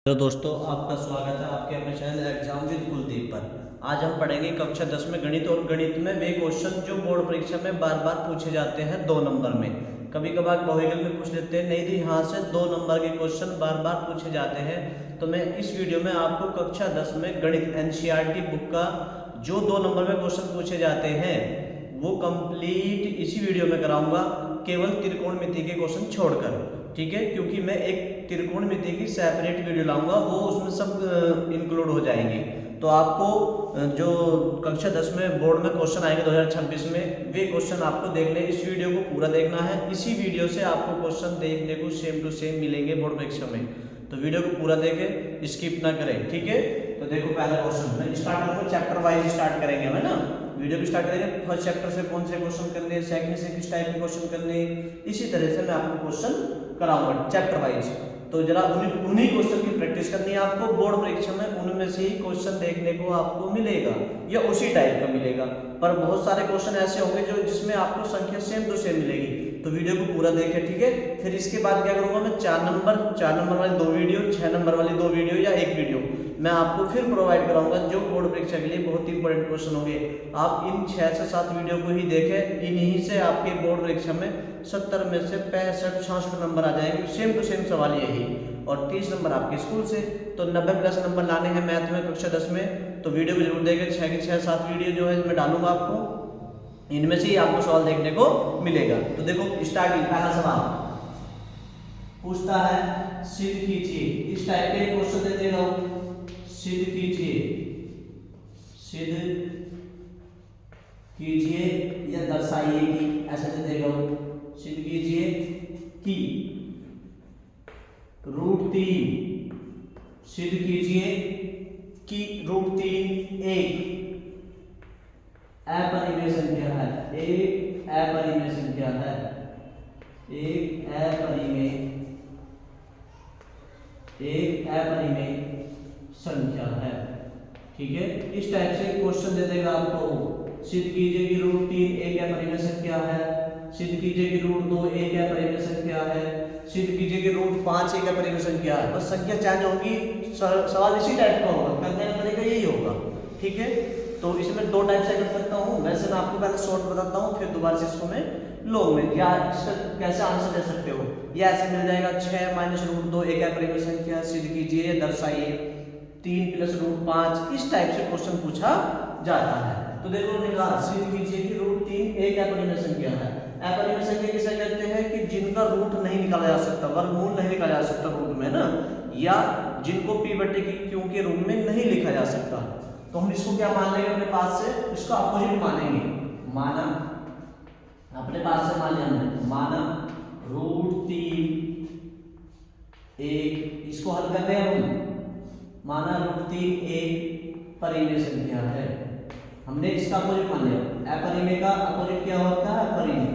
Hello दोस्तों, आपका स्वागत है आपके अपने चैनल एग्जाम विद कुलदीप पर। आज हम पढ़ेंगे कक्षा 10 में गणित। और गणित में वे क्वेश्चन जो बोर्ड परीक्षा में बार बार पूछे जाते हैं 2 नंबर में। कभी कभार बहुविकल्प में पूछ लेते हैं, नहीं तो यहाँ से 2 नंबर के क्वेश्चन बार बार पूछे जाते हैं। तो मैं इस वीडियो में आपको कक्षा 10 में गणित एनसीईआरटी बुक का जो 2 नंबर में क्वेश्चन पूछे जाते हैं वो कंप्लीट इसी वीडियो में कराऊंगा, केवल त्रिकोणमिति के क्वेश्चन छोड़कर। ठीक है, क्योंकि मैं एक त्रिकोणमिति की सेपरेट वीडियो लाऊंगा, वो उसमें सब इंक्लूड हो जाएंगे। तो आपको जो कक्षा 10 में बोर्ड में क्वेश्चन आएंगे 2026 में, वे क्वेश्चन आपको देखने, इस वीडियो को पूरा देखना है। इसी वीडियो से आपको क्वेश्चन देखने को सेम टू सेम मिलेंगे बोर्ड परीक्षा में। तो वीडियो को पूरा देखें, स्किप ना करें। ठीक है, तो देखो पहला क्वेश्चन मैं स्टार्ट करूँगा, चैप्टर वाइज स्टार्ट करेंगे हम, है ना। वीडियो को स्टार्ट करेंगे, फर्स्ट चैप्टर से कौन से क्वेश्चन करने हैं, सेकंड से किस टाइप के क्वेश्चन करने हैं, इसी तरह से मैं आपको क्वेश्चन कराऊंगा चैप्टर वाइज। तो जरा उन्हीं क्वेश्चन की प्रैक्टिस करनी है आपको। बोर्ड परीक्षा में उनमें से ही क्वेश्चन देखने को आपको मिलेगा या उसी टाइप का मिलेगा, पर बहुत सारे क्वेश्चन ऐसे होंगे जो जिसमें आपको संख्या सेम टू सेम मिलेगी। तो वीडियो को पूरा देखें, ठीक है। फिर इसके बाद क्या करूंगा मैं, 4 नंबर वाली 2 वीडियो, 6 नंबर वाली 2 वीडियो या 1 वीडियो मैं आपको फिर प्रोवाइड कराऊंगा, जो बोर्ड परीक्षा के लिए बहुत ही इंपॉर्टेंट क्वेश्चन होंगे। आप इन 6 से 7 वीडियो को ही देखें, इन्हीं से आपके बोर्ड परीक्षा में 70 में से 65-66 नंबर आ जाएंगे, सेम टू सेम सवाल यही। और 30 नंबर आपके स्कूल से। तो 90+ नंबर लाने हैं मैथ में कक्षा 10 में। तो वीडियो को जरूर देखें, 6 की 6-7 वीडियो जो है मैं डालूंगा आपको, इनमें से ही आपको सवाल देखने को मिलेगा। तो देखो स्टार्टिंग, पहला सवाल पूछता है सिद्ध कीजिए। इस टाइप के क्वेश्चन दे देगा, सिद्ध कीजिए, सिद्ध कीजिए या दर्शाइए कि, ऐसा दे देगा। सिद्ध कीजिए कि √3, सिद्ध कीजिए कि √3 एक अपरिमेय संख्या है, एक अपरिमेय संख्या है, एक अपरिमेय संख्या है। ठीक है, इस टाइप से क्वेश्चन दे देगा आपको। सिद्ध कीजिए कि √3 एक अपरिमेय संख्या है, सिद्ध कीजिए कि √2 एक अपरिमेय संख्या है, सिद्ध कीजिए कि √5 एक अपरिमेय संख्या है। बस संख्या चेंज होगी, सवाल इसी टाइप का होगा, करने का तरीका यही होगा। ठीक है, तो इसमें 2 टाइप से कर सकता हूँ। वैसे मैं आपको पहले शॉर्ट बताता हूँ, फिर दोबारा से इसको मैं लॉन्ग में, या इसका कैसे आंसर दे सकते हो, ये ऐसे मिल जाएगा। 6 - √2 एक अपरिमेय संख्या, सिद्ध कीजिए या दर्शाइए 3 + √5, इस टाइप से क्वेश्चन पूछा जाता है। तो देखो निकाला, सिद्ध कीजिए कि √3 एक अपरिमेय संख्या है। अपरिमेय संख्या किसे कहते हैं कि जिनका रूट नहीं निकाला जा सकता, वर्गमूल नहीं निकाला जा सकता रूट में ना, या जिनको p/q के रूप में नहीं लिखा जा सकता। तो हम इसको क्या मान लेंगे अपने पास से, इसका अपोजिट मानेंगे। माना अपने पास से मान लिया हमने, माना √3 एक, इसको हल कर रहे हैं हम, माना √3 एक परिमेय संख्या है। हमने इसका अपोजिट मान लिया। अपरिमेय का अपोजिट क्या होता है, परिमेय।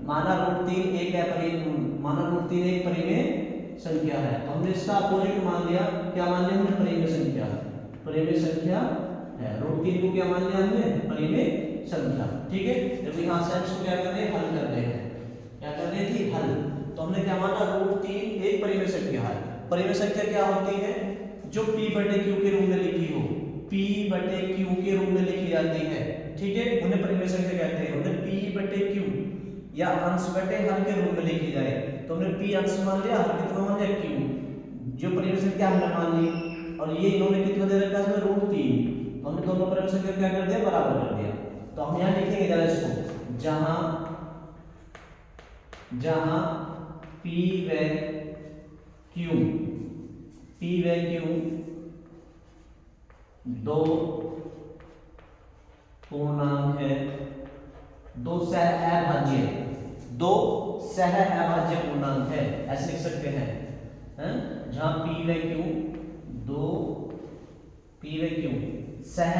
माना √3 एक अपरिमेय, माना √3 एक परिमेय संख्या है, तो हमने इसका अपोजिट मान लिया। क्या मान लिया हमने, परिमेय संख्या, परिमेय संख्या है। √3 को क्या मान लिया हमने, परिमेय संख्या। ठीक है, जब यहाँ से इसको क्या कर रहे हैं, हल कर रहे हैं। क्या कर रहे थे, हल। तो हमने क्या माना, √3 एक परिमेय संख्या है। परिमेय संख्या क्या होती है, जो p/q के रूप में लिखी हो, p/q के रूप में लिखी जाती है। ठीक है, उन्हें परिमेय संख्या कहते हैं। उन्हें p/q या अंश बटे हर के रूप में लिखी जाए। तो हमने p अंश मान लिया, हर कितना मान लिया, q, जो परिमेय संख्या हमने मान ली। और ये इन्होंने कितना दे रखा है, √3, तो हमने दोनों परिमेय संख्या क्या कर दिया, बराबर कर दिया। तो हम यहाँ लिखेंगे जरा इसको, जहां p व q, दो पूर्णांक है, दो सह अभाज्य पूर्णांक है, ऐसे लिख सकते हैं। जहां p व q, दो p व q सह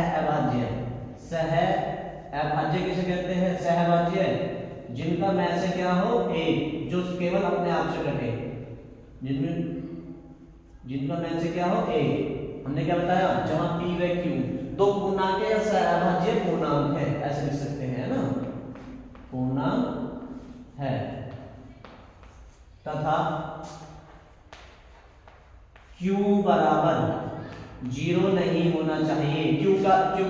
अभाज्य किसे कहते हैं, सहभाज्य, जिनका में से क्या हो, एक, जो केवल अपने आप से घटे, जिनका में से क्या हो, एक। हमने क्या बताया, जहां p व q दो पूर्णांक या सहअभाज्य पूर्णांक है, ऐसे लिख सकते हैं ना, पूर्णांक है, तथा Q बराबर 0 नहीं होना चाहिए। Q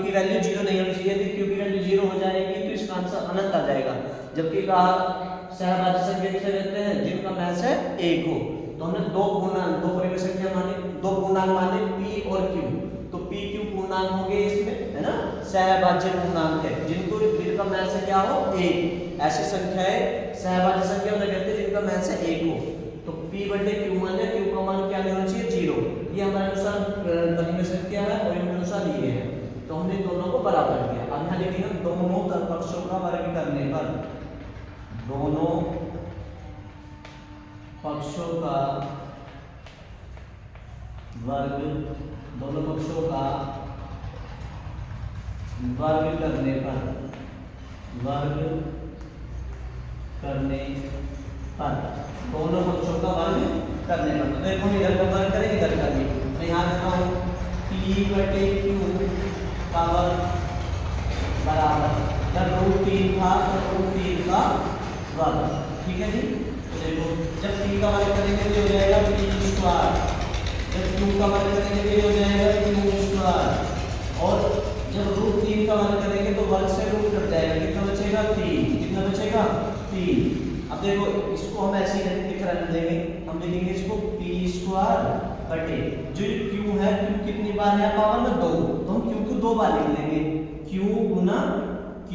की वैल्यू 0 नहीं होनी चाहिए। यदि Q की वैल्यू 0 हो जाएगी तो इसका आंसर अनंत आ जाएगा। जबकि कहा सहभाज्य संख्या किसे कहते हैं, जिनका मैच है 1 हो। तो हमने दो परिमेय संख्या माने, दो पूर्णांक माने P और Q। तो P Q पूर्णांक हो गए इसमें, है ना, सहभाज्य पूर्णांक है जिनका मैच है क्या हो 1। ऐसी संख्याएं सहभाज्य संख्या उन्हें कहते हैं जिनका मैच है 1 हो। तो P बटे Q मान लिया, Q का मान क्या होना चाहिए 0। ये हमारे अनुसार परिमेय संख्या है और इनके अनुसार ये है। तो हमने दोनों को बराबर किया। अब यहाँ लिखेंगे दोनों पक्षों का वर्ग करने पर, दोनों पक्षों का वर्ग, दोनों पक्षों का वर्ग करने पर, वर्ग करने पर, दोनों पक्षों का वर्ग करने पर। तो देखो इधर का वर्ग करेंगे, इधर का भी। तो यहाँ लिखा हूँ P बटे Q का वर्ग बराबर, जब √3 था तो √3 का वर्ग। ठीक है जी। तो देखो जब P का वर्ग करेंगे तो हो जाएगा P स्क्वायर, जब Q का वर्ग करेंगे तो हो जाएगा Q स्क्वायर, और जब √3 का वर्ग करेंगे तो वर्ग से रूट कट जाएगा। कितना बचेगा 3। कितना बचेगा 3। अब देखो इसको हम ऐसे ही लिख रहने देंगे, हम लिखेंगे इसको P स्क्वायर बटे जो Q है, Q कितनी बार है पावर में 2, तो हम Q को 2 बार लिख लेंगे, Q गुना Q,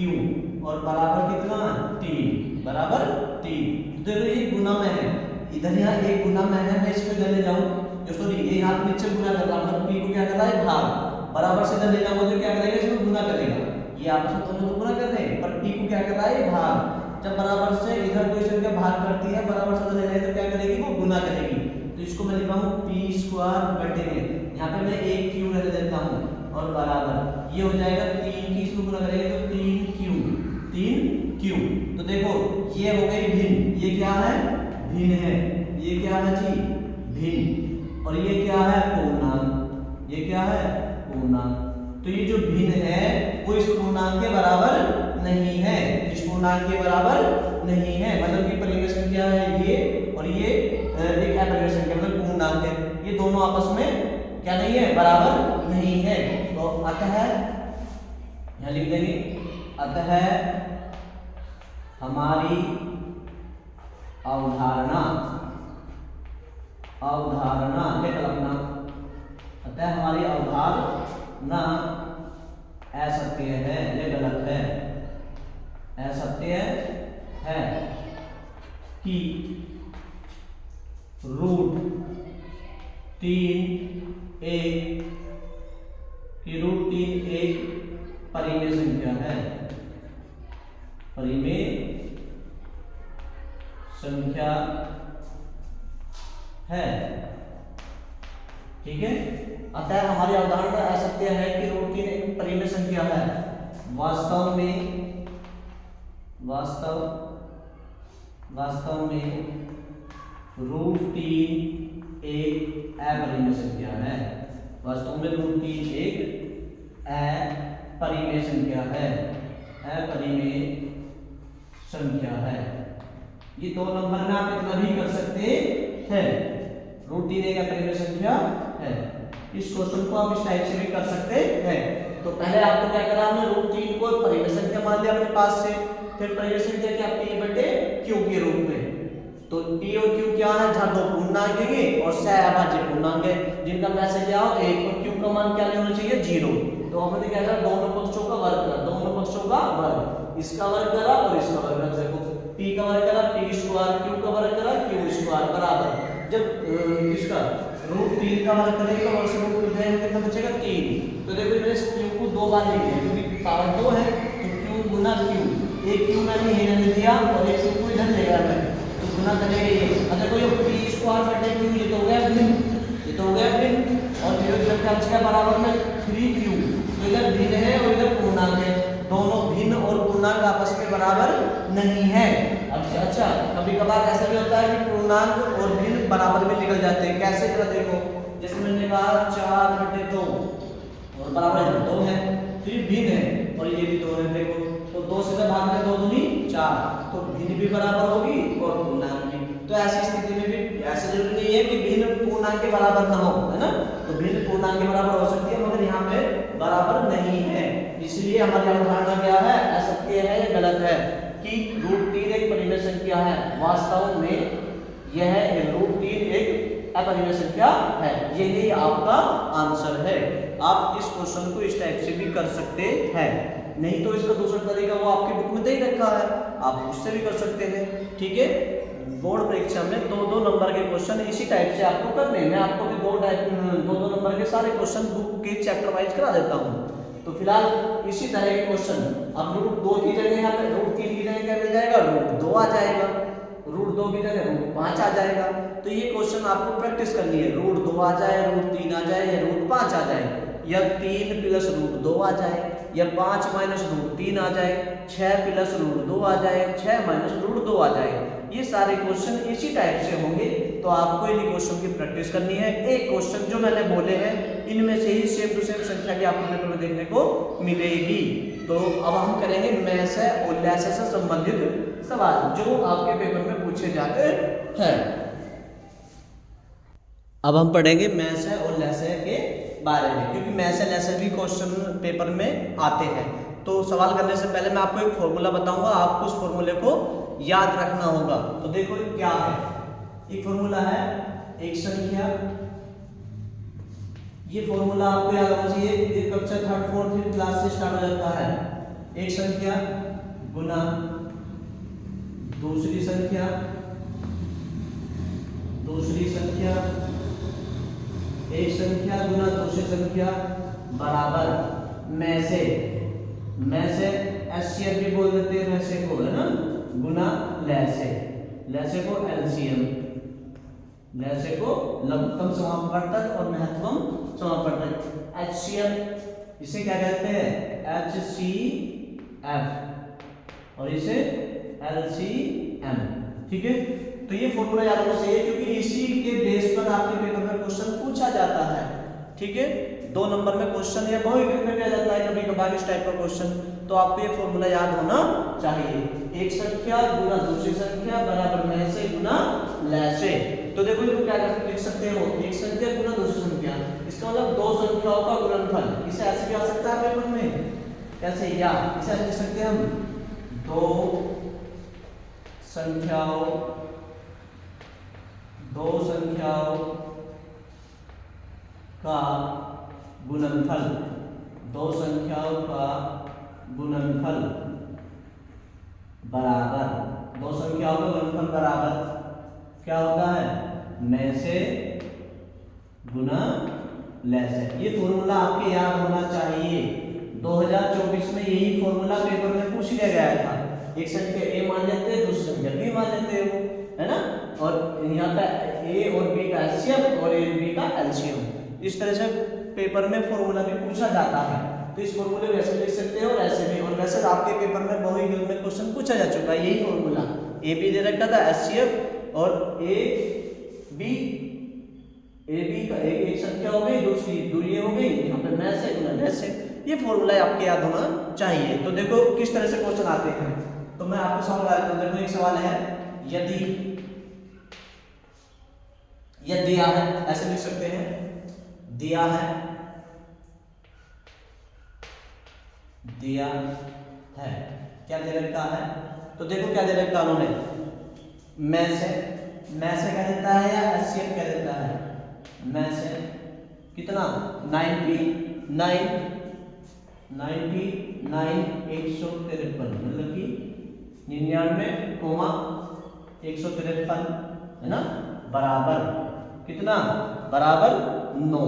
और बराबर कितना 3, बराबर 3। देखो ये गुना में है, इधर यहाँ एक गुना में है, मैं इसको इधर ले जाऊं, जो सॉरी ये हाथ नीचे गुना कर रहा हूं, मतलब P को क्या कर रहा है भाग, बराबर से इधर ले जाऊंगा तो क्या करेगा इसको गुना करेगा। ये आपस में दोनों को गुना कर रहे हैं, पर P को क्या कर रहा है भाग। जब बराबर से इधर कोई संख्या भाग करती है, बराबर से ले जाए तो क्या करेगी वो गुना करेगी। तो इसको मैं लिखा हूँ P स्क्वायर बटे में, यहाँ पे मैं एक Q रख देता हूँ, और बराबर ये हो जाएगा 3 की, इसको गुना करेंगे तो 3Q। तो देखो ये हो गई भिन्न, ये क्या है भिन्न है, ये क्या है जी भिन्न, और ये क्या है पूर्णांक, ये क्या है पूर्णांक। तो ये जो भिन्न है वो इस पूर्णांक के बराबर नहीं है, इस पूर्णांक के बराबर नहीं है, मतलब कि परिमेय संख्या है ये, और ये एक अपरिमेय संख्या मतलब पूर्णांक है, ये दोनों आपस में क्या नहीं है बराबर नहीं है। तो अतः यहां लिख देंगे, अतः हमारी अवधारणा क्या कलमना, अतः हमारी अवधारणा असत्य है, ये गलत है, असत्य है कि √3 एक परिमेय संख्या है, परिमेय संख्या है। ठीक है, अतः हमारी अवधारणा असत्य है कि √3 एक परिमेय संख्या है। वास्तव में √3 एक अपरिमेय संख्या है, वास्तव में √3 एक अपरिमेय संख्या है, अपरिमेय संख्या है। ये 2 नंबर में आप इतना भी कर सकते हैं, √3 एक अपरिमेय संख्या है। इस क्वेश्चन को आप इस टाइप से भी कर सकते हैं। तो पहले आपको क्या करा, हमने √3 को परिमेय संख्या मान लिया अपने पास से, फिर परिमेय संख्या क्या P बटे Q के रूप में। तो P और Q क्या है, जहां दो पूर्णांक है और सहभाज्य पूर्णांक है, जिनका मैसेज क्या हो 1, और Q का मान क्या होना चाहिए 0। तो हमने क्या करा, दोनों पक्षों का वर्ग करा, दोनों पक्षों का वर्ग, इसका वर्ग करा और इसका वर्ग करा। देखो P का वर्ग करा P स्क्वायर, Q का वर्ग करा Q स्क्वायर, बराबर जब इसका √3 का वर्ग करेंगे तो वर्ग से रूट कट जाएगा, कितना बचेगा 3। तो देखो मैंने Q को 2 बार लिख दिया क्योंकि पावर 2 है, तो Q गुना Q, एक Q मैंने ये ले दिया और एक Q को इधर ले गया मैं, तो गुना करेंगे ये। अगर कोई P स्क्वायर बटे Q, ये तो हो गया भिन्न, ये तो हो गया भिन्न, और फिर जब क्या बचेगा बराबर में 3Q, तो इधर भिन्न है और इधर पूर्णांक है, दोनों भिन्न और पूर्णांक आपस में बराबर नहीं है। अच्छा कभी कभार ऐसा भी होता है कि पूर्णांक और भिन्न बराबर में निकल जाते हैं, कैसे जरा देखो, जैसे मैंने कहा 4/2 और बराबर 2 है, तो ये भिन्न है और ये भी 2 है। देखो तो 2 से भाग में 2 दूनी 4, तो भिन्न भी बराबर होगी और पूर्णांक भी। तो ऐसी स्थिति में भी ऐसा जरूरी नहीं है कि भिन्न पूर्णांक के बराबर ना हो, है ना। तो भिन्न पूर्णांक के बराबर हो सकती है मगर यहाँ पे बराबर नहीं है। इसलिए हमारी अवधारणा क्या है, असत्य है या गलत है कि √3 एक परिमेय संख्या है। वास्तव में यह √3 एक अपरिमेय संख्या है। यही आपका आंसर है। आप इस क्वेश्चन को इस टाइप से भी कर सकते हैं, नहीं तो इसका दूसरा तरीका वो आपकी बुक में दे ही रखा है, आप उससे भी कर सकते हैं। ठीक है, बोर्ड परीक्षा में 2-2 नंबर के क्वेश्चन इसी टाइप से आपको करने हैं। मैं आपको भी 2-2 नंबर के सारे क्वेश्चन बुक के चैप्टर वाइज करा देता हूँ। तो फिलहाल इसी तरह के क्वेश्चन अब √2 की जगह यहाँ पे √3 की जगह क्या मिल जाएगा, √2 आ जाएगा, √2 की जगह √5 आ जाएगा। तो ये क्वेश्चन आपको प्रैक्टिस करनी है, √2 आ जाए, √3 आ जाए या √5 आ जाए, या 3 + √2 आ जाए, या 5 - √3 आ जाए, 6 + √2 आ जाए, 6 - √2 आ जाए। ये सारे क्वेश्चन इसी टाइप से होंगे। तो आपको इन क्वेश्चन की प्रैक्टिस करनी है। एक क्वेश्चन जो मैंने बोले हैं इनमें से ही सेम टू सेम संख्या की आपको पेपर में देखने को मिलेगी। तो अब हम करेंगे मैथ से उल्लास से संबंधित सवाल जो आपके पेपर में पूछे जाते हैं। अब हम पढ़ेंगे मैथ से उल्लास के बारे में, क्योंकि मैथ से उल्लास भी क्वेश्चन पेपर में आते हैं। तो सवाल करने से पहले मैं आपको एक फॉर्मूला बताऊंगा, आपको उस फॉर्मूले को याद रखना होगा। तो देखो क्या है, एक फॉर्मूला है एक संख्या, ये फॉर्मूला आपको याद होना चाहिए, ये कक्षा 3rd 4th 5th क्लास से स्टार्ट हो जाता है। एक संख्या गुना दूसरी संख्या, दूसरी संख्या, एक संख्या गुना दूसरी संख्या बराबर में से एचसीएफ भी बोल देते हैं वैसे को, है ना, गुना लैसे को एलसीएम, लैसे को लघुत्तम समापवर्तक और महत्तम समापवर्तक एचसीएफ, इसे क्या कहते हैं एचसीएफ और इसे एलसीएम। ठीक है, तो ये फॉर्मूला याद होना चाहिए क्योंकि इसी के बेस पर आपके पेपर में क्वेश्चन पूछा जाता है। ठीक है, 2 नंबर में क्वेश्चन या बहुविकल्प में भी आ जाता है कभी कभार इस टाइप का क्वेश्चन। तो आपको ये फॉर्मूला याद होना चाहिए, एक संख्या गुना दूसरी संख्या बराबर में से गुना लैसे। तो देखो इसको क्या लिख सकते हो, एक संख्या गुना दूसरी संख्या, इसका मतलब 2 संख्याओं का गुणनफल। इसे ऐसे भी आ सकता है पेपर में, कैसे, या इसे ऐसे लिख सकते हैं हम 2 संख्याओं का गुणनफल, 2 संख्याओं का गुणनफल बराबर, 2 संख्याओं का गुणनफल बराबर क्या होता है, में से गुना लैसे। ये फॉर्मूला आपके याद होना चाहिए। 2024 में यही फॉर्मूला पेपर में पूछ लिया गया था। एक संख्या ए मान लेते हैं, दूसरी संख्या बी मान लेते हो, है ना, और यहाँ पे ए और बी का एलसीएम और ए बी का एलसीएम। इस तरह से पेपर में फॉर्मूला भी पूछा जाता है। तो इस फॉर्मूले को ऐसे लिख सकते हो और ऐसे भी, और वैसे आपके पेपर में बहुविकल्प में क्वेश्चन पूछा जा चुका है यही फॉर्मूला। ए बी दे रखा था एचसीएफ और ए बी का एक संख्या हो गई, दूसरी दूरी हो गई, यहाँ पे में से गुना लैसे। ये फॉर्मूला आपके याद होना चाहिए। तो देखो किस तरह से क्वेश्चन आते हैं। तो मैं आपको सवाल देखो, एक सवाल है यदि यह दिया है, ऐसे लिख सकते हैं, दिया है क्या दे रखा है। तो देखो क्या दे रखा उन्होंने, में से क्या देता है या एचसीएफ क्या देता है, में से कितना 99 153 मतलब कि 99, 153 है ना, बराबर कितना, बराबर 9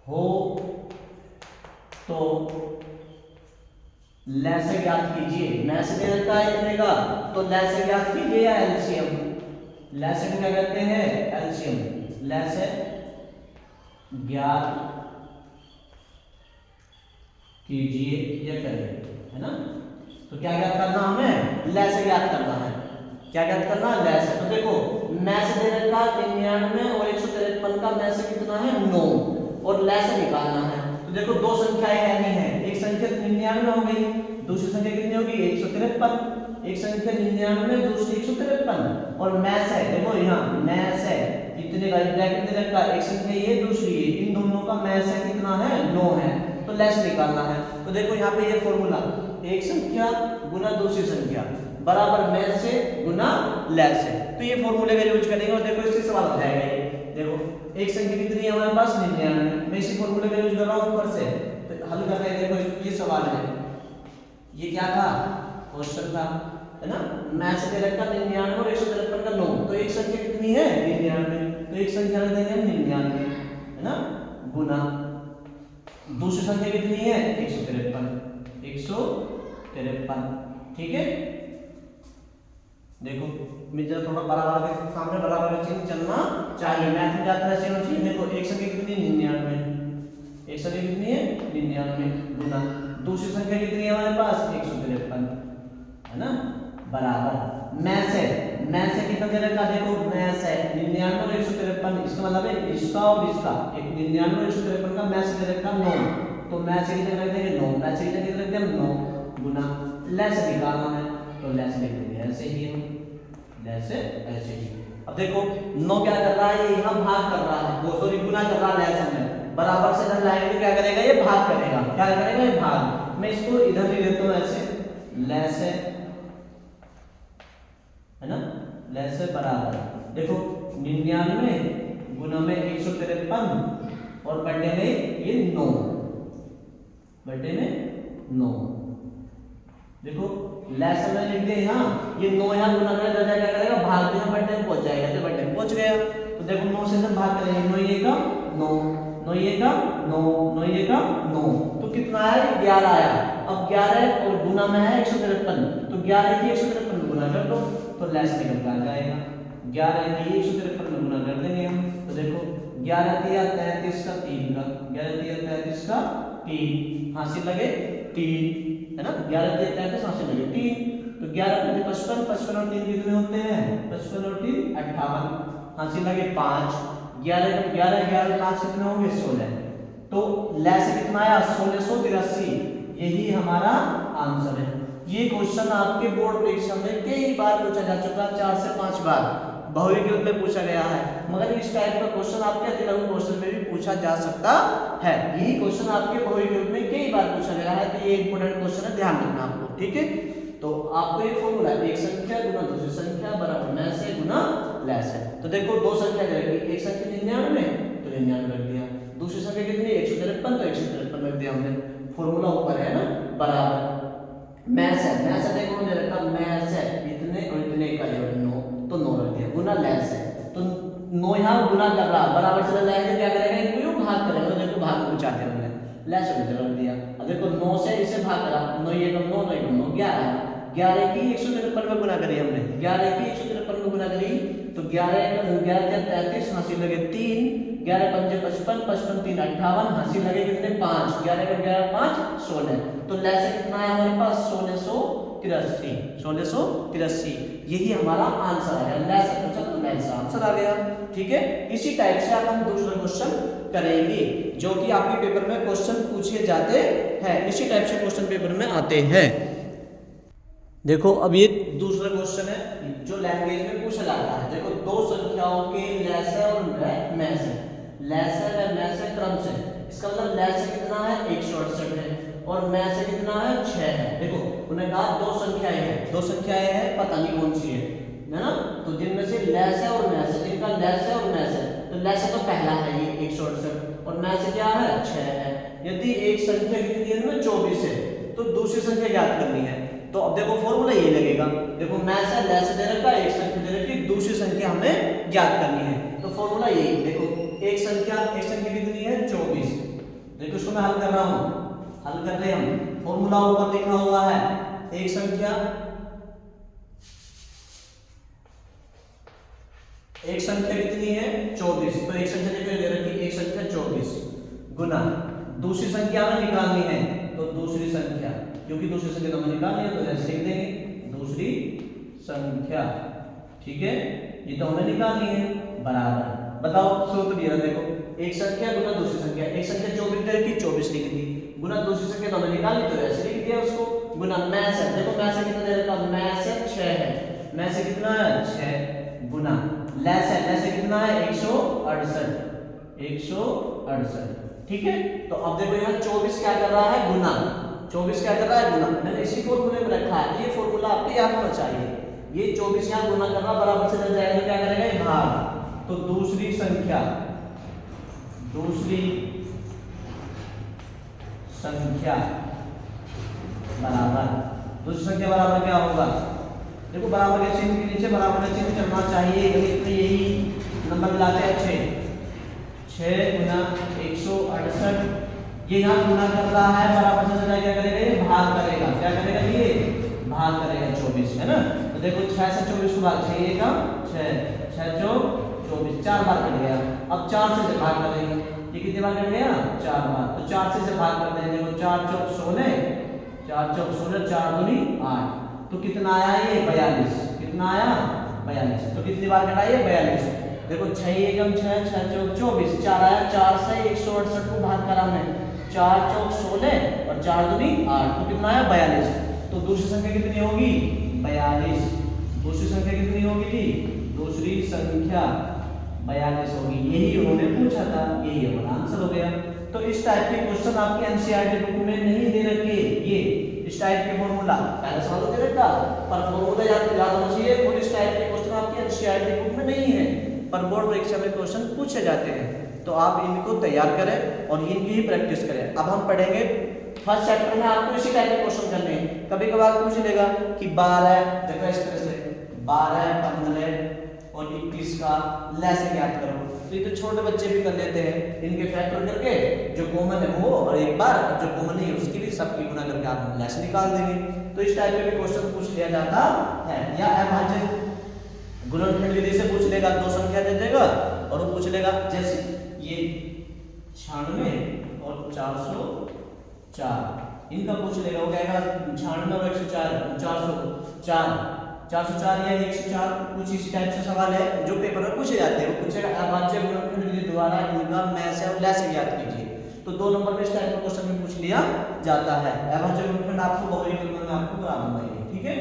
हो तो लैसे ज्ञात कीजिए। लैसे दे रखा है इतने का, तो लैसे ज्ञात कीजिए या एलसीएम। लैसे को क्या कहते हैं, एलसीएम। लैसे ज्ञात कीजिए या करें, है ना। तो क्या ज्ञात करना हमें, लैसे ज्ञात करना है। क्या ज्ञात करना, लैसे। तो देखो में से दे रखा 99 और 153 का में से कितना है 9 और लैसे निकालना है। तो देखो 2 संख्याएं है, एक संख्या 99 हो गई दूसरी संख्या कितनी होगी 153, एक संख्या 99, दूसरी 153 और मैस है, देखो यहाँ मैस है कितने का ब्रैकेट में रखा, एक संख्या ये दूसरी ये, इन दोनों का मैस है कितना है 9 है, तो लेस निकालना है। तो देखो यहाँ पे ये फॉर्मूला, एक संख्या गुना दूसरी संख्या बराबर मैस से गुना लेस है, तो ये फॉर्मूले का यूज करेंगे और देखो इससे सवाल हो जाएगा ये। देखो एक संख्या कितनी है हमारे पास 99, मैं इसी फॉर्मूले का यूज कर रहा हूँ ऊपर से, तो हल कर रहे हैं। देखो ये सवाल है, ये क्या था क्वेश्चन था, है ना, मैथ से दे रखा 99 और 153 का 9, तो एक संख्या कितनी है 99, तो एक संख्या रख देंगे हम 99, है ना, गुना दूसरी संख्या कितनी है 153, ठीक है। देखो मुझे थोड़ा बराबर के सामने बराबर का चिन्ह चलना चाहिए, मैथ में जाता है ऐसे होना चाहिए। देखो एक संख्या कितनी है 99, एक संख्या कितनी है 99 गुना दूसरी संख्या कितनी है हमारे पास 153, है ना, बराबर मैस है, मैस है कितना दे रखा, देखो मैस है 99 और 153, इसका मतलब है इसका और इसका, एक 99 और 153 का मैस दे रखा 9, तो मैस की जगह रख देंगे 9, मैस की जगह रख देंगे 9 गुना लेस निकालना है, तो लेस लिख देंगे ऐसे ही, लेस ऐसे ही। अब देखो 9 क्या कर रहा है, ये यहाँ भाग कर रहा है, वो सॉरी गुना कर रहा है, लेस में बराबर से इधर लाएंगे तो क्या करेगा, ये भाग करेगा, क्या करेगा ये भाग। मैं इसको इधर ले लेता हूँ ऐसे, लेस है ना, लेस है बराबर, देखो 99 गुना में 153 और बटे में ये 9, बटे में 9, देखो लेस में लिख दे यहाँ, ये 9 यहाँ गुना में क्या करेगा भाग में बटे में पहुंच जाएगा, तो बटे में पहुंच गया। तो देखो 9 से जब भाग करेंगे 9 ये का 9, 9 ये का 9, 9 ये का 9, तो कितना आया 11 आया। अब 11 और गुना में है 153, तो 11 की 153 गुना कर दो तो लेस निकल कर आ जाएगा, 11 की 153 गुना कर देंगे हम, तो देखो 11 दिया 33 का 3 का, 11 दिया 33 का 3, हासिल लगे 3, है ना, 11 दिया 33 हासिल लगे 3, तो 11 पंजे 55, 55 और 3 कितने होते हैं 55 और 3 58, हासिल लगे 5, 11 11 11 5 कितने होंगे 16, तो लेस कितना आया 1683, यही हमारा आंसर है। ये क्वेश्चन आपके बोर्ड परीक्षा में कई बार पूछा जा चुका है, 4 से 5 बार बहुविकल्प में पूछा गया है, मगर इस टाइप का क्वेश्चन आपके अधिगम क्वेश्चन में भी पूछा जा सकता है। यही क्वेश्चन आपके बहुविकल्प में कई बार पूछा गया है, तो ये इंपॉर्टेंट क्वेश्चन है, ध्यान रखना आपको, ठीक है। तो आपको ये फॉर्मूला एक संख्या गुना दूसरी संख्या बराबर मैस है गुना लेस है। तो देखो दो संख्या दे रखी, एक संख्या 99 तो 99 रख दिया, दूसरी संख्या कितनी 153 तो 153 रख दिया हमने, फॉर्मूला ऊपर है ना, बराबर मैस है, मैस है देखो मैंने रखा मैस है इतने और इतने का ये 9, तो 9 रख दिया, गुना लेस है, तो 9 यहाँ गुना कर रहा बराबर से लाएंगे क्या करेगा इनको यूं भाग करेगा, तो देखो भाग पूछाते हमने लेस रख दिया। अब देखो 9 से इसे भाग करा, 9 ये कम 9 9 कम 9 11, 11 की 153 में गुना करी हमने, 11 की 153 में गुना करी, तो 11 33 हासिल लगे 3, 11 पंजे 55, 55 3 58, हासिल लगे कितने 5, 11 का 11 5 16, तो लेस कितना है हमारे पास 1683, 1683, यही हमारा आंसर आ गया, लेस पूछा तो लेस आंसर आ गया, ठीक है। इसी टाइप से अब हम दूसरा क्वेश्चन करेंगे जो कि आपके पेपर में क्वेश्चन पूछे जाते हैं, इसी टाइप से क्वेश्चन पेपर में आते हैं। देखो अब ये दूसरा क्वेश्चन है जो लैंग्वेज में पूछा जाता है। देखो दो संख्याओं के लेसर और मैस है, लेसर है मैस है क्रम से, इसका मतलब लेसर कितना है 168 है और मैस है कितना है 6 है। देखो उन्हें कहा दो संख्याएं हैं, दो संख्याएं हैं पता नहीं कौन सी है ना, तो जिनमें से लेस है और मैस है, जिनका लेस है और मैस है, तो लेस है तो पहला है ये 168 और मैस क्या है 6 है। यदि एक संख्या कितनी है ना 24 है तो दूसरी संख्या ज्ञात करनी है, तो अब देखो फॉर्मूला ये लगेगा, देखो मैस है लेस दे रखा है, एक संख्या दे रखी, दूसरी संख्या हमें ज्ञात करनी है, तो फॉर्मूला यही, देखो एक संख्या कितनी है 24, देखो इसको मैं हल कर रहा हूं, हल कर रहे हम, फॉर्मूला ऊपर लिखा हुआ है, एक संख्या कितनी है 24, तो एक संख्या दे रखी एक संख्या 24 गुना दूसरी संख्या हमें निकालनी है, तो दूसरी संख्या, क्योंकि दूसरी संख्या हमें निकालनी है तो ऐसे लिख देंगे दूसरी संख्या, ठीक है, ये तो हमें निकालनी है, बराबर बताओ सूत्र दिया, देखो एक संख्या गुना दूसरी संख्या, एक संख्या 24 दे रखी 24 लिख दी, गुना दूसरी संख्या तो हमें निकालनी तो ऐसे लिख दिया उसको, गुना मैं से, देखो मैं से कितना दे रखा, मैं से 6 है, मैं से कितना है 6 गुना ले से कितना है 168, ठीक है। तो अब देखो यहाँ 24 क्या कर रहा है गुना, 24 क्या कर रहा है गुना, मैंने इसी फॉर्मूले में रखा है, ये फॉर्मूला आपको याद होना चाहिए। ये 24 यहाँ गुना कर रहा बराबर से चल जाएगा तो क्या करेगा ये भाग, तो दूसरी संख्या बराबर क्या होगा, देखो बराबर के चिन्ह के नीचे बराबर का चिन्ह चलना चाहिए, यही नंबर मिलाते हैं 6 गुना 168, ये यहाँ गुना कर रहा है बराबर से चला क्या करेगा ये भाग करेगा, क्या करेगा ये भाग करेगा 24 है ना। तो देखो 6 से 24 को भाग 6 का 6 24 4 बार कट गया, अब 4 से भाग करेंगे, ये कितनी बार कट गया 4 बार, तो 4 से भाग कर देंगे, देखो 4 चौक 16 4 दूनी 8, तो कितना आया ये 42, कितना आया 42, तो कितनी बार कटा ये 42, देखो 6 एकम 6 चौक 24 4 आया, 4 से 168 को भाग करा मैं, 4 चौक 16 और 4 दूनी 8, तो कितना आया 42, तो दूसरी संख्या कितनी होगी 42, दूसरी संख्या कितनी होगी जी, दूसरी संख्या 42 होगी, यही उन्होंने पूछा था, यही हमारा आंसर हो गया। तो इस टाइप के क्वेश्चन आपके एनसीईआरटी बुक में नहीं दे रखे, ये इस टाइप के फॉर्मूला पहले सवाल दे रखा पर फॉर्मूला याद होना चाहिए, और इस टाइप के क्वेश्चन आपके एनसीईआरटी बुक में नहीं है पर बोर्ड परीक्षा में क्वेश्चन पूछे जाते हैं, तो आप इनको तैयार करें और इनकी ही प्रैक्टिस करें। अब हम पढ़ेंगे फर्स्ट चैप्टर में, आपको इसी टाइप के क्वेश्चन करने हैं, कभी कभार पूछ लेगा कि 12 देखो इस तरह से 12 15 और 21 का लैसे ज्ञात करो, तो ये तो छोटे बच्चे भी कर लेते हैं, इनके फैक्टर करके जो कॉमन है वो और एक बार जो कॉमन नहीं है उसकी भी सबकी गुना करके आप लैसे निकाल देंगे। तो इस टाइप के भी क्वेश्चन पूछ लिया जाता है, या अभाज्य गुणनखंड विधि से पूछ लेगा, दो संख्या दे देगा और वो पूछ लेगा जैसे ये 96 और 404 इनका पूछ लेगा, वो कहेगा 96 और 104 404 या 104, कुछ इसी टाइप से सवाल है जो पेपर में पूछे जाते हैं, वो पूछेगा अभाज्य गुणनखंड विधि द्वारा इनका मैं से और लै से ज्ञात कीजिए, तो 2 नंबर में इस टाइप का क्वेश्चन भी पूछ लिया जाता है। अभाज्य गुणनखंड आपको बहुविकल्प में आपको करा दूंगा ये, ठीक है।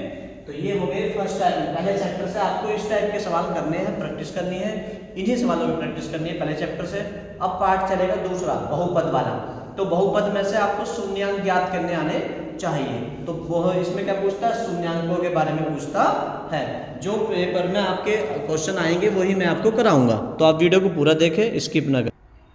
तो ये हो गए फर्स्ट टाइप, पहले चैप्टर से आपको इस टाइप के सवाल करने हैं, प्रैक्टिस करनी है, इन्हीं सवालों की प्रैक्टिस करनी है पहले चैप्टर से। अब पार्ट चलेगा दूसरा बहुपद वाला, तो बहुपद में से आपको शून्यांक ज्ञात करने आने चाहिए, तो वो इसमें क्या पूछता है शून्यांकों के बारे में पूछता है, जो पेपर में आपके क्वेश्चन आएंगे वही मैं आपको कराऊंगा, तो आप वीडियो को पूरा देखें, स्किप ना करें।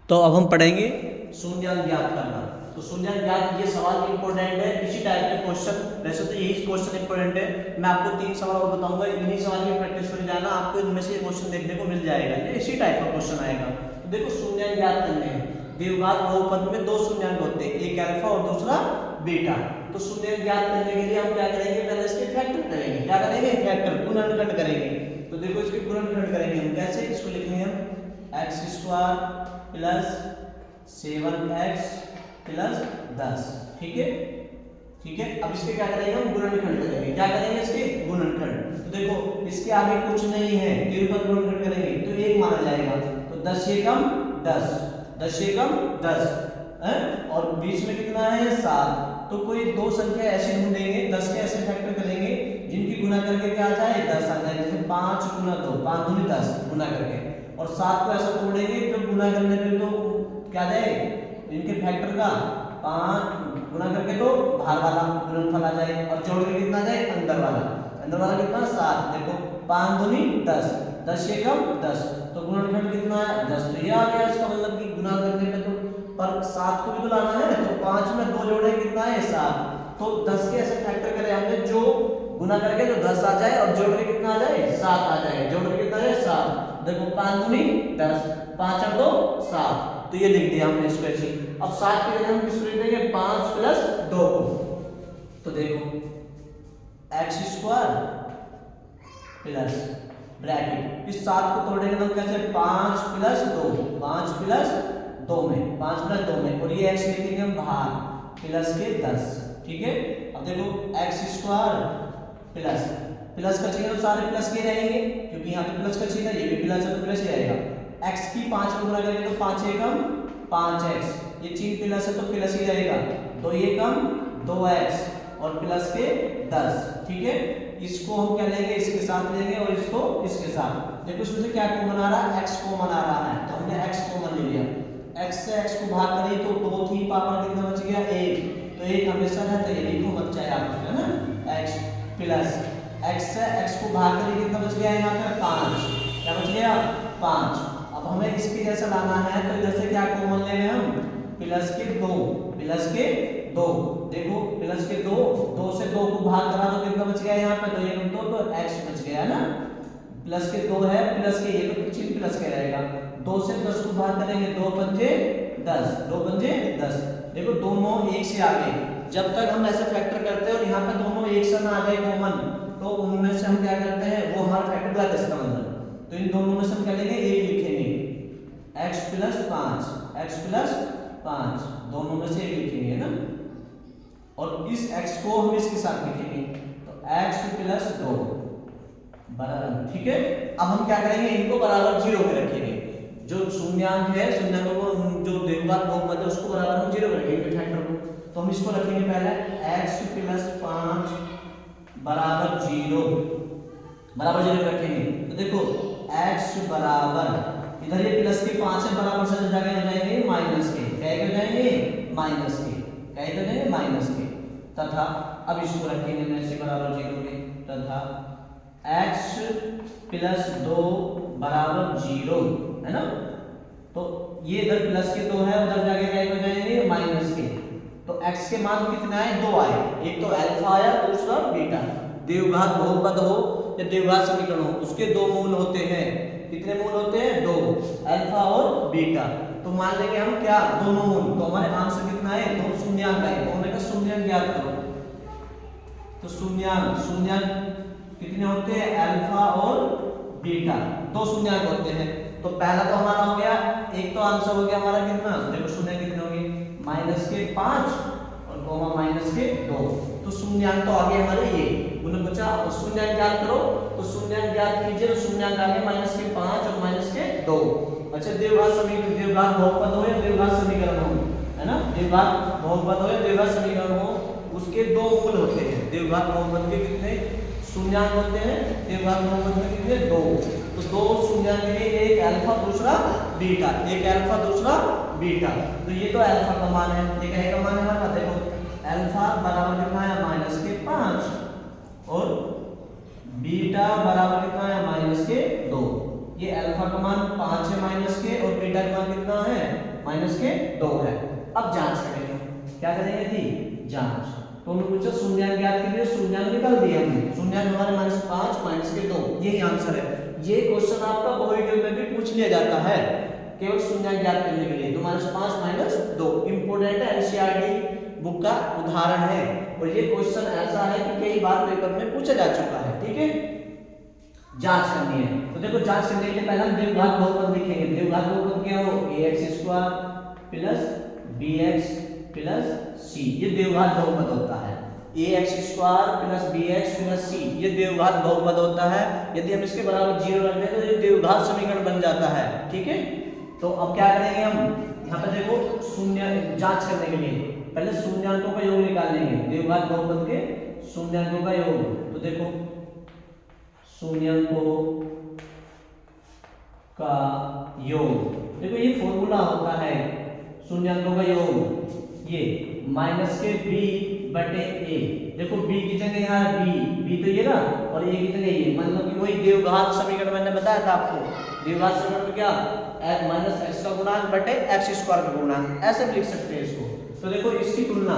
तो अब हम पढ़ेंगे शून्यांक ज्ञात करना, तो शून्यांक ज्ञात ये सवाल इंपॉर्टेंट है, इसी टाइप के क्वेश्चन, वैसे तो यही क्वेश्चन इंपॉर्टेंट है, मैं आपको 3 सवाल और बताऊंगा, इन्हीं सवाल की प्रैक्टिस कर जाना, आपको इनमें से क्वेश्चन देखने को मिल जाएगा, ये इसी टाइप का क्वेश्चन आएगा। तो देखो शून्यांक ज्ञात करने हैं, द्विघात बहुपद में 2 शून्यांक होते हैं, एक अल्फा और दूसरा बीटा, तो शून्यांक ज्ञात करने के लिए हम क्या करेंगे, पहले इसके फैक्टर करेंगे, क्या करेंगे फैक्टर गुणनखंड करेंगे, तो देखो इसके गुणनखंड करेंगे हम कैसे, इसको लिखेंगे हम x² प्लस 7x प्लस 10, ठीक है। अब इसके क्या करेंगे हम गुणनखंड करेंगे, क्या करेंगे इसके गुणनखंड, तो देखो इसके आगे कुछ नहीं है, द्विपद गुणनखंड करेंगे तो 1 माना जाएगा, तो 10 एकम 10 और बीच में कितना है 7, तो कोई 2 संख्या ऐसे ढूंढेंगे, 10 के ऐसे फैक्टर करेंगे जिनकी गुना करके क्या आ जाए 10 आ जाए, जैसे 5 गुना 2 5 दूनी 10 गुना करके, और 7 को ऐसा तोड़ेंगे जो गुना करने पे तो क्या जाए इनके फैक्टर का 5 गुना करके तो बाहर वाला गुणनफल आ जाए, और जोड़ के कितना आ जाए अंदर वाला कितना 7, देखो 5 दूनी 10 10 एकम 10, तो गुणनखंड कितना है 10, तो ये आ गया, इसका मतलब कि गुना करने पे तो पर 7 को भी तो लाना है, तो 5 में 2 जोड़े कितना है 7, तो 10 के ऐसे फैक्टर करें हमने जो गुना करके जो 10 आ जाए और जोड़ के कितना आ जाए 7 आ जाए, जोड़ के कितना है 7, देखो 5 दूनी 10 5 और 2 7, तो ये लिख दिया हमने इसको ऐसे। अब 7 की जगह हम किसको लिख देंगे 5 प्लस 2 को, तो देखो x² प्लस ब्रैकेट, इस 7 को तोड़ेंगे तो कैसे 5 प्लस 2 में और ये x लिखेंगे हम बाहर प्लस के 10, ठीक है। अब देखो x² प्लस का चिन्ह तो सारे प्लस के रहेंगे, क्योंकि यहाँ पे प्लस का चिन्ह है, ये भी प्लस है तो प्लस ही आएगा, x की 5 को गुना करेंगे तो 5 एकम 5x, ये चिन्ह प्लस है तो प्लस ही रहेगा, 2 एकम 2x और प्लस के 10, ठीक है। इसको हम क्या लेंगे, इसके साथ लेंगे और इसको इसके साथ। देखो इसमें से क्या कॉमन आ रहा है, x कॉमन आ रहा है, तो हमने x कॉमन ले लिया। x से x को भाग करें तो 2 थी, पावर कितना बच गया 1, तो 1 हमेशा रहता है, लिखो मत चाहे आप, है ना। x प्लस x से x को भाग करें कितना बच गया यहाँ पे 5, क्या बच गया 5। अब हमें इसके जैसा लाना है तो इधर से क्या कॉमन लेंगे हम, प्लस के 2, प्लस के 2, देखो प्लस के 2, 2 से 2 को भाग करा तो कितना बच गया यहाँ पे, 2 1 2 तो x बच गया है ना। प्लस के 2 है, प्लस के ये तो चिन्ह प्लस के रहेगा। 2 से 10 को भाग करेंगे, 2 पंजे 10, 2 पंजे 10। देखो दोनों एक से आगे, जब तक हम ऐसे फैक्टर करते हैं और यहाँ पे दोनों एक से ना आ जाए कॉमन, तो उनमें से हम क्या करते हैं, वो हमारा फैक्टर गलत है इसका मतलब। तो इन दोनों में से हम क्या लेंगे, एक लिखेंगे, x प्लस 5, x प्लस 5, दोनों में से एक लिखेंगे, है ना। और इस x को हम इसके साथ लिखेंगे, तो x प्लस 2 बराबर, ठीक है। अब हम क्या करेंगे, इनको बराबर 0 पे रखेंगे। जो शून्यांक है, शून्यांक को जो द्विघात बहुपद है उसको बराबर हम 0 पे रखेंगे फैक्टर को। तो हम इसको रखेंगे पहले x प्लस 5 बराबर 0, बराबर 0 पे रखेंगे। तो देखो x बराबर, इधर ये प्लस के 5 है, बराबर से जगह हो जाएंगे माइनस के, क्या हो जाएंगे माइनस के, क्या हो जाएंगे माइनस के, तथा अब इसको रखेंगे में से बराबर 0 के, तथा x प्लस 2 बराबर 0, है ना। तो ये इधर प्लस के 2 है, उधर जाके क्या हो जाएंगे माइनस के। तो x के मान कितने आए, 2 आए, एक तो अल्फा आया, दूसरा बीटा। द्विघात बहुपद हो या द्विघात समीकरण हो, उसके 2 मूल होते हैं। कितने मूल होते हैं, 2, अल्फा और बीटा। तो मान लेंगे हम क्या, दोनों मूल, तो हमारे आंसर कितना है, 2 शून्यांक आए। तो हमने कहा शून्यांक ज्ञात करो, तो शून्यांक कितने होते हैं, अल्फा और बीटा, 2 शून्यांक होते हैं। तो पहला तो हमारा हो गया, एक तो आंसर हो गया हमारा कितना, देखो शून्य कितने होंगे, माइनस के 5 और कोमा माइनस के 2। तो शून्यांक तो आ गए हमारे ये, उन्हें बचा शून्यांक ज्ञात करो, तो शून्यांक ज्ञात कीजिए, तो शून्यांक आ गए माइनस के 5 और माइनस के 2। अच्छा द्विघात समीकरण, द्विघात बहुपद हो या द्विघात समीकरण हो, है ना, द्विघात बहुपद हो या द्विघात समीकरण हो, उसके 2 मूल होते हैं। द्विघात बहुपद के कितने शून्यांक होते हैं, द्विघात बहुपद में कितने 2, तो 2 शून्यांक के लिए, एक अल्फा दूसरा बीटा, एक अल्फा दूसरा बीटा। तो ये तो अल्फा का मान है, ये क्या का मान है हमारा, देखो अल्फा बराबर कितना है माइनस के 5 और बीटा बराबर कितना है माइनस के 2। ये अल्फा का मान 5 है माइनस के, और बीटा का मान कितना है माइनस के 2 है। अब जांच करेंगे, क्या करेंगे जी, जांच। तो हमने पूछा शून्यांक ज्ञात कीजिए, शून्यांक निकाल दिया हमने, शून्यांक हमारे -5 माइनस के 2, यही आंसर है। ये क्वेश्चन आपका बहुविकल्प में भी पूछ लिया जाता है, केवल शून्यांक ज्ञात करने के लिए। तो -5 - 2 इंपोर्टेंट है, एनसीईआरटी बुक का उदाहरण है, और ये क्वेश्चन ऐसा है कि कई बार पेपर में पूछा जा चुका है, ठीक है। जांच करनी है, तो देखो जांच करने के लिए पहले हम द्विघात बहुपद लिखेंगे। द्विघात बहुपद क्या हो, ax² plus bx plus c, ये द्विघात बहुपद होता है। ax² plus bx plus c, ये द्विघात बहुपद होता है। यदि हम इसके बराबर 0 रख दें तो ये द्विघात समीकरण बन जाता है, ठीक है। तो अब क्या करेंगे हम, यहाँ पे देखो शून्य जांच करने के लिए पहले शून्यांकों का योग निकाल लेंगे, द्विघात बहुपद के शून्यांकों का योग। तो देखो शून्यांकों का योग, देखो ये फॉर्मूला होता है शून्यांकों का योग, ये माइनस के b बटे a। देखो b की जगह यहाँ b तो ये ना, और a की जगह ये, मतलब कि वही द्विघात समीकरण मैंने बताया था आपको। द्विघात समीकरण में क्या, माइनस एक्स का गुणांक बटे x² का गुणांक, ऐसे भी लिख सकते हैं इसको। तो देखो इसकी तुलना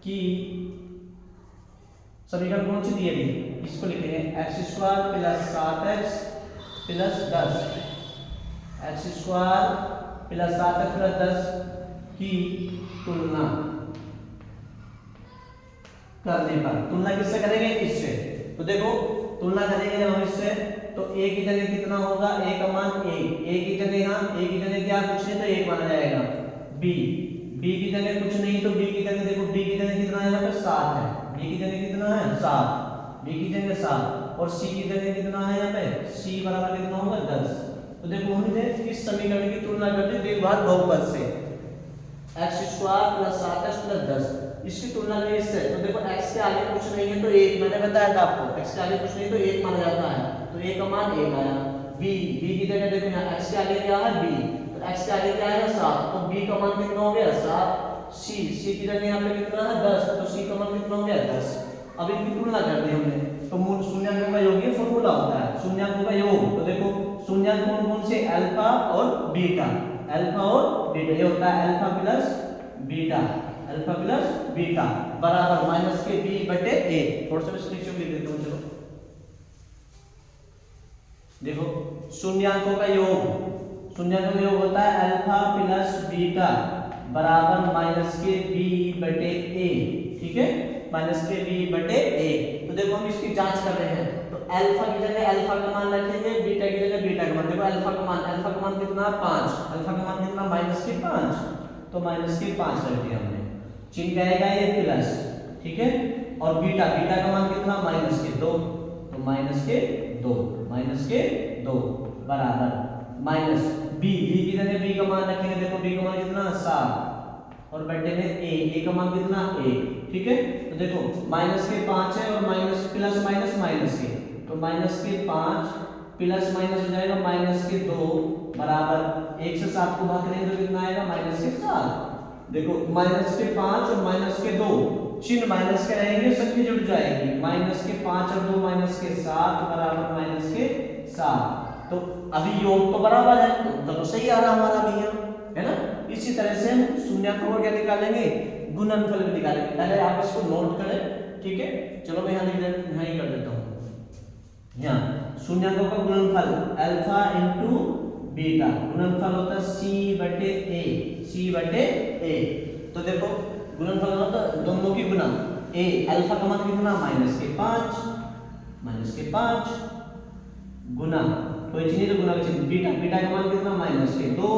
की समीकरण कौन सी दी है, इसको लिखेंगे x² plus 7x plus 10, x² plus 7x plus 10 की तुलना करने पर, तुलना किससे करेंगे, इससे। तो देखो तुलना करेंगे हम इससे, तो a की जगह कितना होगा, a का मान a की जगह यहाँ a की जगह क्या कुछ नहीं तो 1 माना जाएगा। b की जगह कुछ नहीं तो b की जगह देखो b की जगह कितना है, यहाँ पे 7 है, b की जगह कितना है 7, b की जगह 7, और c की जगह कितना है यहाँ पे, c बराबर कितना होगा 10। तो देखो हमने इस समीकरण की तुलना कर दी द्विघात बहुपद से, x² प्लस 7x प्लस 10। इसकी तुलना में इससे, तो देखो x के आगे कुछ नहीं है तो 1, मैंने बताया था आपको x के आगे कुछ नहीं तो 1 माना जाता है, तो a का मान 1 आया। b की जगह देखो यहाँ x के आगे क्या है b, तो x के आगे क्या है 7, तो b का मान कितना हो गया 7। c की जगह यहाँ पे कितना है 10, तो c का मान कितना हो गया 10। अब इनकी तुलना कर दी हमने, तो मूल शून्याङ्कों का योग ये फॉर्मूला होता है, शून्याङ्कों का योग। तो देखो शून्याङ्क कौन कौन से, अल्फा और बीटा, अल्फा और बीटा, ये होता है alpha plus beta, alpha plus beta बराबर माइनस के b बटे a। थोड़ा सा मैं लिख देता हूं, चलो देखो शून्याङ्कों का योग, शून्याङ्कों का योग होता है अल्फा प्लस बीटा बराबर माइनस के b बटे a, ठीक है, माइनस के b बटे a। तो देखो हम इसकी जांच कर रहे हैं, तो अल्फा की जगह अल्फा का मान रखेंगे, बीटा की जगह बीटा का मान। देखो अल्फा का मान कितना 5, अल्फा का मान कितना माइनस के 5, तो माइनस के 5 रख दिया हमने, चिन्ह क्या आएगा ये प्लस, ठीक है। और बीटा का मान कितना माइनस के 2, तो माइनस के 2 बराबर माइनस b की जगह b का मान रखेंगे, देखो b का मान कितना 7 और बटे में a का मान कितना 1, ठीक है। तो देखो माइनस के 5 है और माइनस प्लस माइनस के, तो माइनस के 5 प्लस माइनस हो जाएगा माइनस के 2 बराबर 1 से 7 को भाग करेंगे तो कितना आएगा माइनस के 7। देखो माइनस के 5 और माइनस के 2, चिन्ह माइनस के रहेंगे, संख्या जुड़ जाएगी, माइनस के 5 और 2 माइनस के 7 बराबर माइनस के 7। तो अभी योग तो बराबर है, तो उत्तर तो सही आ रहा हमारा भी है ना। इसी तरह से हम शून्याङ्कों को क्या निकालेंगे, गुणनफल भी निकालेंगे। पहले आप इसको नोट करें, ठीक है। चलो मैं यहाँ ही कर देता हूँ। यहाँ शून्याङ्कों का गुणनफल अल्फा इंटू बीटा, गुणनफल होता है c बटे a। तो देखो गुणनफल होता है दोनों की गुना, a अल्फा का मान कितना माइनस के 5 गुना, कोई चीज नहीं तो गुना का चिन्ह, बीटा का मान कितना माइनस के 2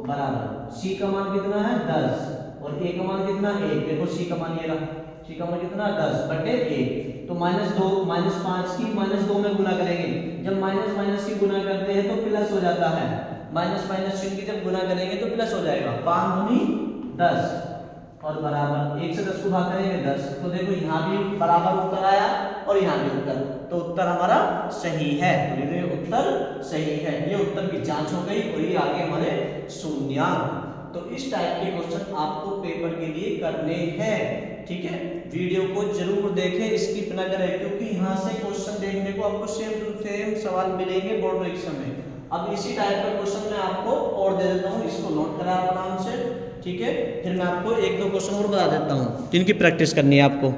बराबर c का मान कितना है 10 और a का मान कितना 1। देखो c का मान ये रहा, c का मान कितना 10 बटे 1, तो -5 की -2 में गुना करेंगे। जब माइनस की गुना करते हैं तो प्लस हो जाता है, माइनस चिन्ह की जब गुना करेंगे तो प्लस हो जाएगा, 5 दूनी 10 और बराबर 1 से 10 को भाग करेंगे 10। तो देखो यहाँ भी बराबर उत्तर आया और यहाँ भी उत्तर, तो उत्तर हमारा सही है, तो ये उत्तर सही है, ये उत्तर की जांच हो गई और ये आगे हमारे शून्याङ्क। तो इस टाइप के क्वेश्चन आपको पेपर के लिए करने हैं, ठीक है। वीडियो को जरूर देखें, स्किप ना करें, क्योंकि यहाँ से क्वेश्चन देखने को आपको सेम टू सेम सवाल मिलेंगे बोर्ड परीक्षा में। अब इसी टाइप का क्वेश्चन मैं आपको और दे देता हूँ, इसको नोट करा आराम से, ठीक है। फिर मैं आपको 1-2 क्वेश्चन और बता देता हूँ जिनकी प्रैक्टिस करनी है आपको।